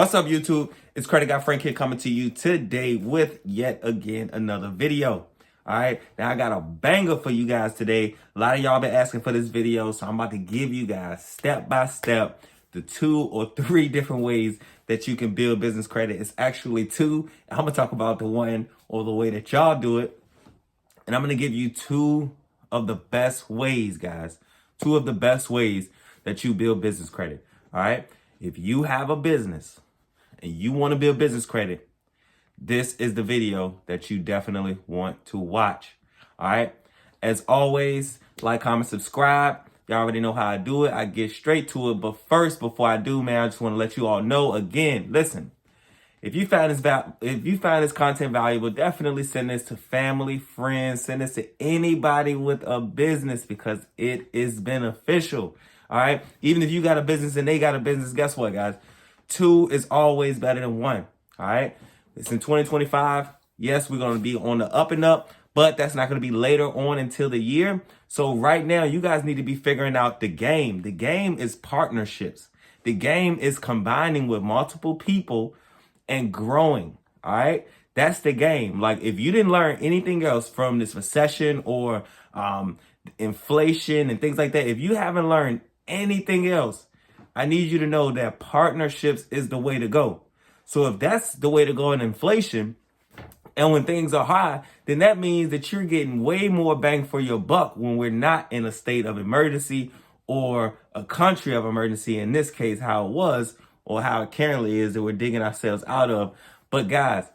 What's up, YouTube? It's Credit Guy Frank here coming to you today with yet again another video. All right, now I got a banger for you guys today. A lot of y'all been asking for this video, so I'm about to give you guys step by step the 2 or 3 different ways that you can build business credit. It's actually 2. I'm gonna talk about the one or the way that y'all do it, and I'm gonna give you 2 of the best ways, guys. 2 of the best ways that you build business credit. All right, if you have a business and you want to build business credit, this is the video that you definitely want to watch. All right. As always, like, comment, subscribe. Y'all already know how I do it. I get straight to it. But first, before I do, man, I just want to let you all know again, listen, if you find this content valuable, definitely send this to family, friends, send this to anybody with a business because it is beneficial. All right. Even if you got a business and they got a business, guess what, guys? 2 is always better than 1. All right. It's in 2025. Yes, we're going to be on the up and up, but that's not going to be later on until the year. So right now, you guys need to be figuring out the game. The game is partnerships. The game is combining with multiple people and growing. All right. That's the game. Like, if you didn't learn anything else from this recession or inflation and things like that, if you haven't learned anything else, I need you to know that partnerships is the way to go. So if that's the way to go in inflation, and when things are high, then that means that you're getting way more bang for your buck when we're not in a state of emergency or a country of emergency, in this case, how it was or how it currently is that we're digging ourselves out of. But guys,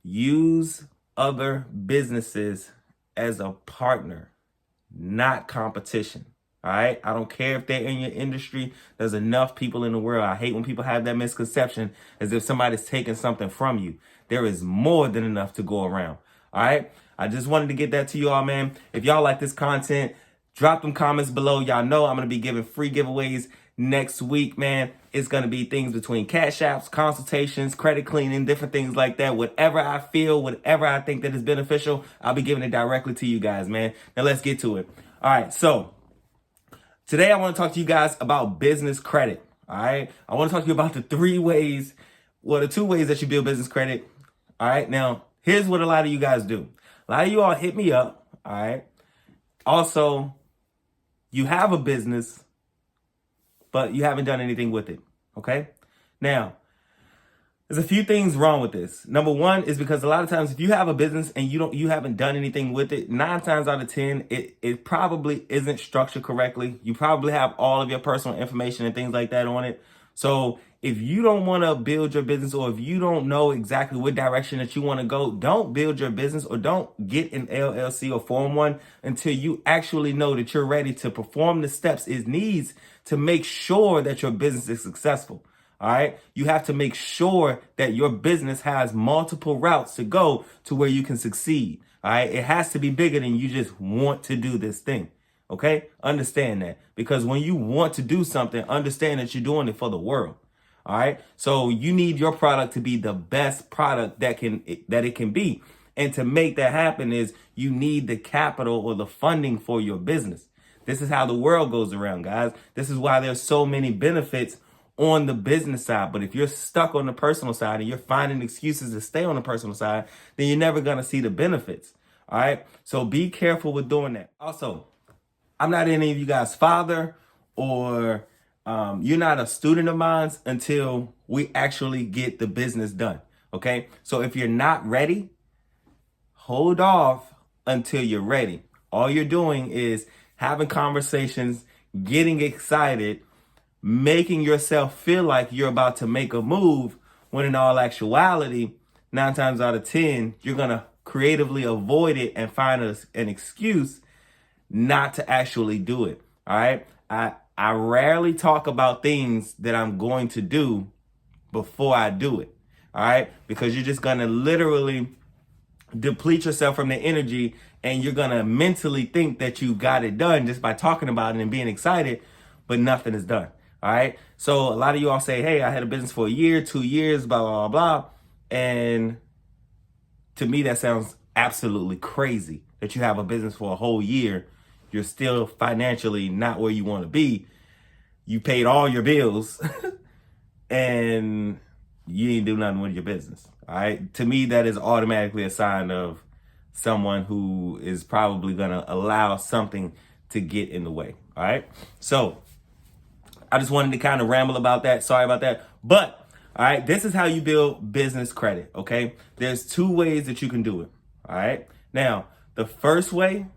use other businesses as a partner, not competition. All right. I don't care if they're in your industry. There's enough people in the world. I hate when people have that misconception as if somebody's taking something from you. There is more than enough to go around. All right. I just wanted to get that to you all, man. If y'all like this content, drop them comments below. Y'all know I'm going to be giving free giveaways next week, man. It's going to be things between Cashouts, consultations, credit cleaning, different things like that. Whatever I feel, whatever I think that is beneficial, I'll be giving it directly to you guys, man. Now let's get to it. All right. So today, I want to talk to you guys about business credit. All right. I want to talk to you about the 3 ways, well, the 2 ways that you build business credit. All right. Now, here's what a lot of you guys do. A lot of you all hit me up. All right. Also, you have a business, but you haven't done anything with it. Okay. Now, there's a few things wrong with this. Number 1 is because a lot of times if you have a business and you haven't done anything with it, 9 times out of 10, it probably isn't structured correctly. You probably have all of your personal information and things like that on it. So if you don't want to build your business, or if you don't know exactly what direction that you want to go, don't build your business or don't get an LLC or form one until you actually know that you're ready to perform the steps it needs to make sure that your business is successful. All right. You have to make sure that your business has multiple routes to go to where you can succeed. All right. It has to be bigger than you just want to do this thing. OK, understand that, because when you want to do something, understand that you're doing it for the world. All right. So you need your product to be the best product that it can be. And to make that happen is you need the capital or the funding for your business. This is how the world goes around, guys. This is why there's so many benefits on the business side. But if you're stuck on the personal side and you're finding excuses to stay on the personal side, then you're never going to see the benefits. All right. So be careful with doing that. Also, I'm not any of you guys' father, or you're not a student of mine until we actually get the business done. OK, so if you're not ready, hold off until you're ready. All you're doing is having conversations, getting excited, making yourself feel like you're about to make a move, when in all actuality, 9 times out of 10, you're going to creatively avoid it and find an excuse not to actually do it. All right. I rarely talk about things that I'm going to do before I do it. All right. Because you're just going to literally deplete yourself from the energy, and you're going to mentally think that you got it done just by talking about it and being excited, but nothing is done. All right. So a lot of you all say, hey, I had a business for a year, 2 years, blah, blah, blah, blah. And to me, that sounds absolutely crazy that you have a business for a whole year. You're still financially not where you want to be. You paid all your bills and you ain't do nothing with your business. All right. To me, that is automatically a sign of someone who is probably going to allow something to get in the way. All right. So I just wanted to kind of ramble about that. Sorry about that. But all right, this is how you build business credit. Okay. There's two ways that you can do it. All right. Now, the first way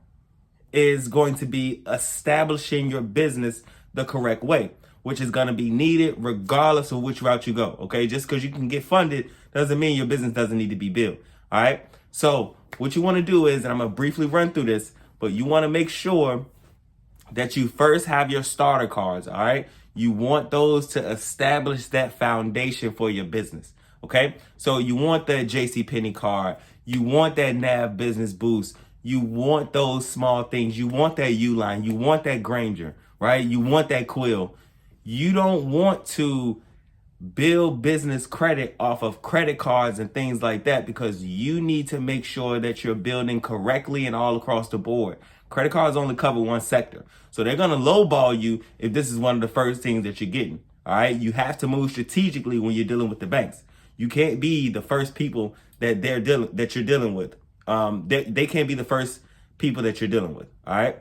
is going to be establishing your business the correct way, which is going to be needed regardless of which route you go. Okay. Just because you can get funded doesn't mean your business doesn't need to be built. All right. So what you want to do is, and I'm going to briefly run through this, but you want to make sure that you first have your starter cards. All right. You want those to establish that foundation for your business. Okay. So you want the JCPenney card. You want that NAV business boost. You want those small things. You want that Uline. You want that Granger, right? You want that Quill. You don't want to build business credit off of credit cards and things like that, because you need to make sure that you're building correctly and all across the board. Credit cards only cover one sector. So they're going to lowball you if this is one of the first things that you're getting. All right. You have to move strategically when you're dealing with the banks. You can't be the first people that you're dealing with. They can't be the first people that you're dealing with. All right.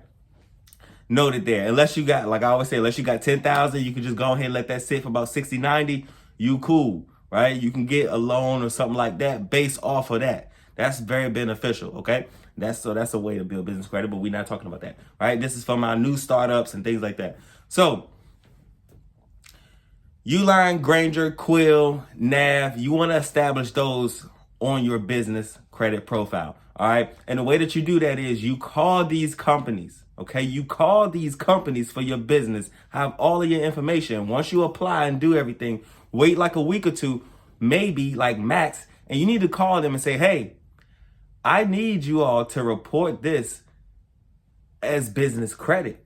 Noted there. Unless you got, like I always say, unless you got 10,000, you can just go ahead and let that sit for about 60, 90. You cool, right? You can get a loan or something like that based off of that. That's very beneficial. Okay. That's a way to build business credit, but we're not talking about that. Right. This is for my new startups and things like that. So Uline, Granger, Quill, NAV, you want to establish those on your business credit profile. All right. And the way that you do that is you call these companies. Okay. You call these companies for your business, have all of your information. Once you apply and do everything, wait like a week or two, maybe like max, and you need to call them and say, hey, I need you all to report this as business credit,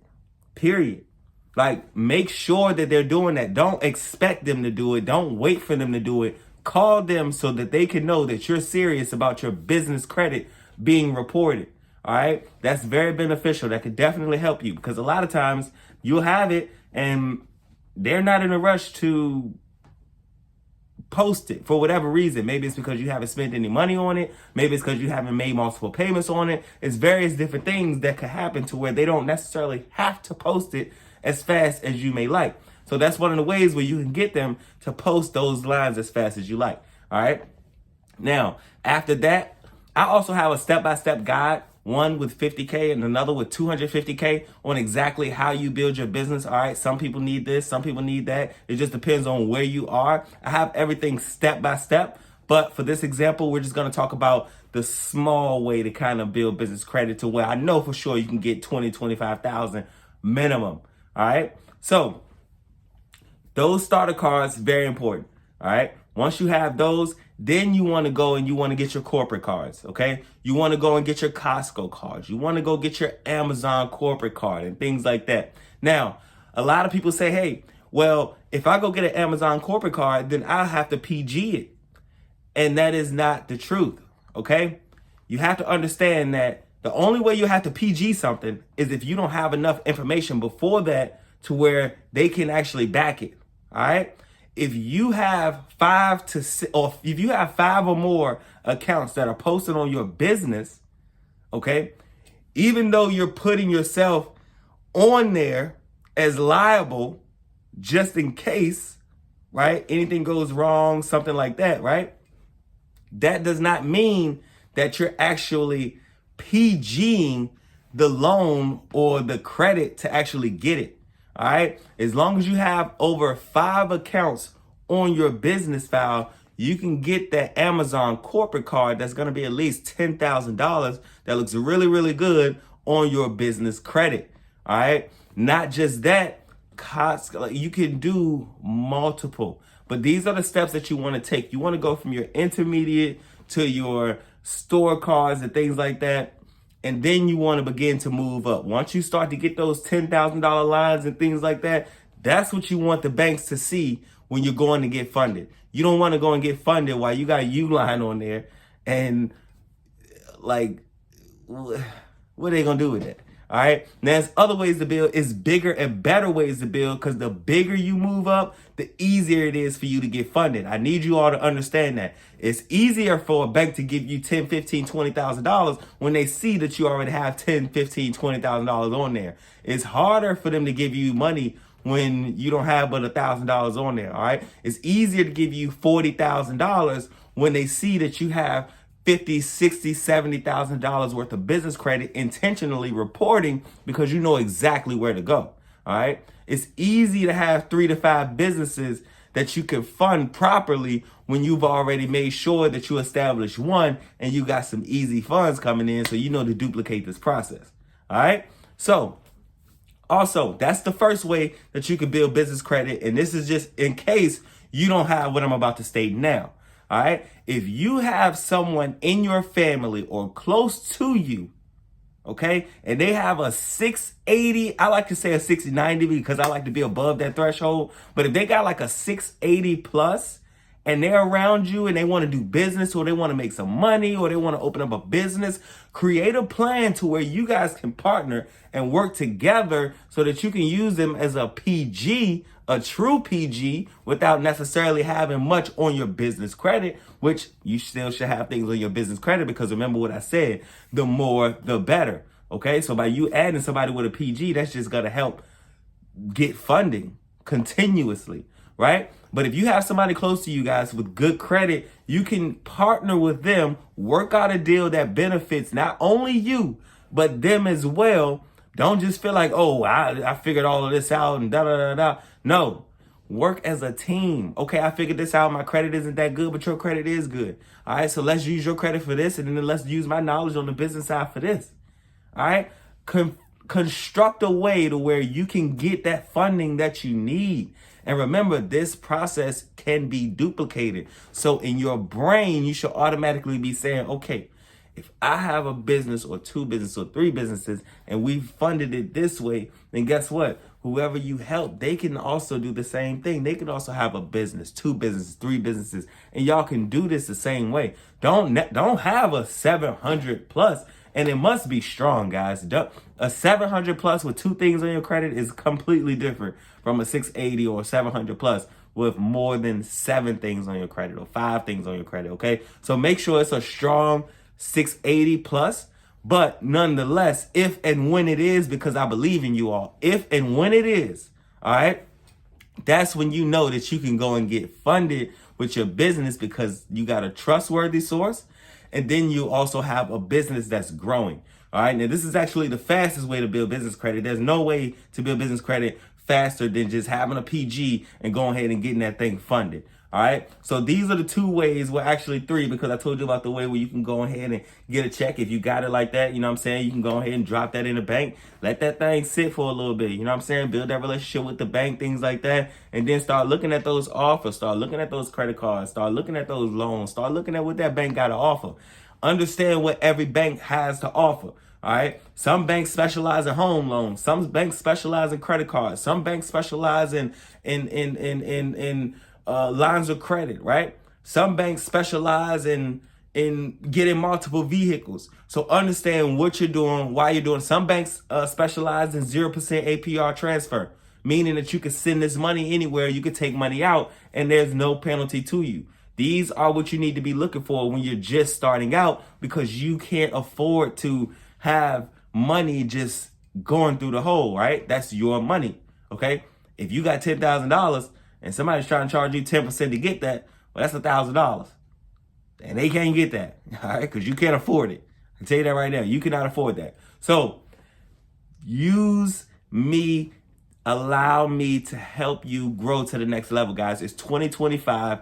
period. Like, make sure that they're doing that. Don't expect them to do it. Don't wait for them to do it. Call them so that they can know that you're serious about your business credit being reported. All right. That's very beneficial. That could definitely help you, because a lot of times you'll have it and they're not in a rush to post it for whatever reason. Maybe it's because you haven't spent any money on it. Maybe it's because you haven't made multiple payments on it. It's various different things that could happen to where they don't necessarily have to post it as fast as you may like. So that's one of the ways where you can get them to post those lines as fast as you like. All right. Now, after that, I also have a step-by-step guide, one with 50K and another with 250K, on exactly how you build your business. All right. Some people need this. Some people need that. It just depends on where you are. I have everything step by step. But for this example, we're just going to talk about the small way to kind of build business credit to where I know for sure you can get 20, 25,000 minimum. All right. So those starter cards, very important. All right. Once you have those, then you want to go and you want to get your corporate cards. Okay. You want to go and get your Costco cards. You want to go get your Amazon corporate card and things like that. Now, a lot of people say, hey, well, if I go get an Amazon corporate card, then I'll have to PG it. And that is not the truth. Okay. You have to understand that the only way you have to PG something is if you don't have enough information before that to where they can actually back it. All right. If you have 5 to 6, or if you have 5 or more accounts that are posted on your business, okay, even though you're putting yourself on there as liable just in case, right, anything goes wrong, something like that, right? That does not mean that you're actually PGing the loan or the credit to actually get it. All right. As long as you have over 5 accounts on your business file, you can get that Amazon corporate card that's going to be at least $10,000 that looks really, really good on your business credit. All right. Not just that, you can do multiple, but these are the steps that you want to take. You want to go from your intermediate to your store cards and things like that. And then you want to begin to move up. Once you start to get those $10,000 lines and things like that, that's what you want the banks to see when you're going to get funded. You don't want to go and get funded while you got a Uline on there. And like, what are they going to do with it? All right. Now, there's other ways to build. It's bigger and better ways to build, because the bigger you move up, the easier it is for you to get funded. I need you all to understand that. It's easier for a bank to give you $10, $15, $20,000 when they see that you already have $10, $15, $20,000 on there. It's harder for them to give you money when you don't have but $1,000 on there. All right. It's easier to give you $40,000 when they see that you have $50,000, $60,000, $70,000 worth of business credit intentionally reporting, because you know exactly where to go. All right. It's easy to have 3 to 5 businesses that you can fund properly when you've already made sure that you establish one and you got some easy funds coming in, so you know to duplicate this process. All right. So also, that's the first way that you can build business credit. And this is just in case you don't have what I'm about to state now. All right. If you have someone in your family or close to you, okay, and they have a 680, I like to say a 690 because I like to be above that threshold. But if they got like a 680 plus and they're around you and they want to do business, or they want to make some money, or they want to open up a business, create a plan to where you guys can partner and work together so that you can use them as a PG, a true PG, without necessarily having much on your business credit, which you still should have things on your business credit, because remember what I said, the more, the better. Okay. So by you adding somebody with a PG, that's just going to help get funding continuously. Right. But if you have somebody close to you guys with good credit, you can partner with them, work out a deal that benefits not only you, but them as well. Don't just feel like, oh, I figured all of this out and da da da da. No, work as a team. Okay, I figured this out. My credit isn't that good, but your credit is good. All right, so let's use your credit for this, and then let's use my knowledge on the business side for this. All right, construct a way to where you can get that funding that you need. And remember, this process can be duplicated. So in your brain, you should automatically be saying, okay, if I have a business or 2 businesses or 3 businesses and we've funded it this way, then guess what? Whoever you help, they can also do the same thing. They can also have a business, 2 businesses, 3 businesses, and y'all can do this the same way. Don't have a 700 plus, and it must be strong, guys. A 700 plus with 2 things on your credit is completely different from a 680 or 700 plus with more than 7 things on your credit or 5 things on your credit. Okay, so make sure it's a strong 680 plus. But nonetheless, if and when it is, because I believe in you all, if and when it is, all right, that's when you know that you can go and get funded with your business, because you got a trustworthy source. And then you also have a business that's growing. All right. Now, this is actually the fastest way to build business credit. There's no way to build business credit faster than just having a PG and going ahead and getting that thing funded. All right. So these are the 2 ways. Well, actually 3, because I told you about the way where you can go ahead and get a check. If you got it like that, you know what I'm saying? You can go ahead and drop that in the bank. Let that thing sit for a little bit. You know what I'm saying? Build that relationship with the bank, things like that. And then start looking at those offers. Start looking at those credit cards. Start looking at those loans. Start looking at what that bank got to offer. Understand what every bank has to offer. All right. Some banks specialize in home loans. Some banks specialize in credit cards. Some banks specialize in lines of credit. Right. Some banks specialize in getting multiple vehicles. So understand what you're doing, why you're doing. Some banks specialize in 0% APR transfer, meaning that you can send this money anywhere. You can take money out and there's no penalty to you. These are what you need to be looking for when you're just starting out, because you can't afford to have money just going through the hole, right? That's your money, okay? If you got $10,000 and somebody's trying to charge you 10% to get that, well, that's $1,000. And they can't get that, all right? Because you can't afford it. I tell you that right now. You cannot afford that. So use me. Allow me to help you grow to the next level, guys. It's 2025.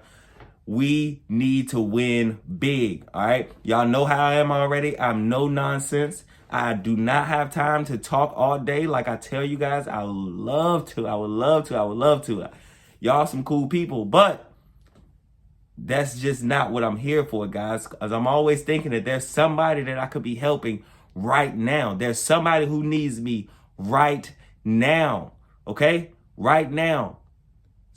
We need to win big, all right? Y'all know how I am already. I'm no nonsense. I do not have time to talk all day. Like I tell you guys, I would love to. Y'all some cool people, but that's just not what I'm here for, guys. Because I'm always thinking that there's somebody that I could be helping right now. There's somebody who needs me right now, okay? Right now.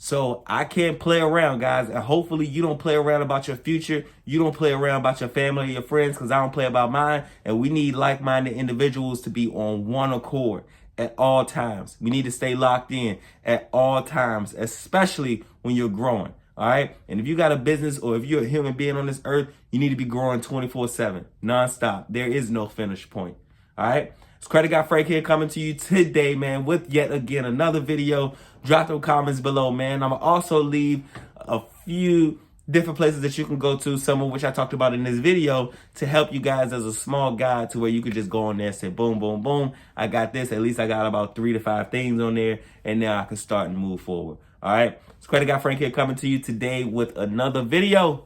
So I can't play around, guys. And hopefully you don't play around about your future. You don't play around about your family or your friends, because I don't play about mine. And we need like-minded individuals to be on one accord at all times. We need to stay locked in at all times, especially when you're growing. All right. And if you got a business, or if you're a human being on this earth, you need to be growing 24/7, nonstop. There is no finish point. All right. It's Credit Guy Frank here, coming to you today, man, with yet again another video. Drop those comments below, man. I'm going to also leave a few different places that you can go to, some of which I talked about in this video, to help you guys as a small guide, to where you could just go on there and say, boom, boom, boom, I got this. At least I got about 3 to 5 things on there, and now I can start and move forward. All right. It's Credit Guy Frank here, coming to you today with another video.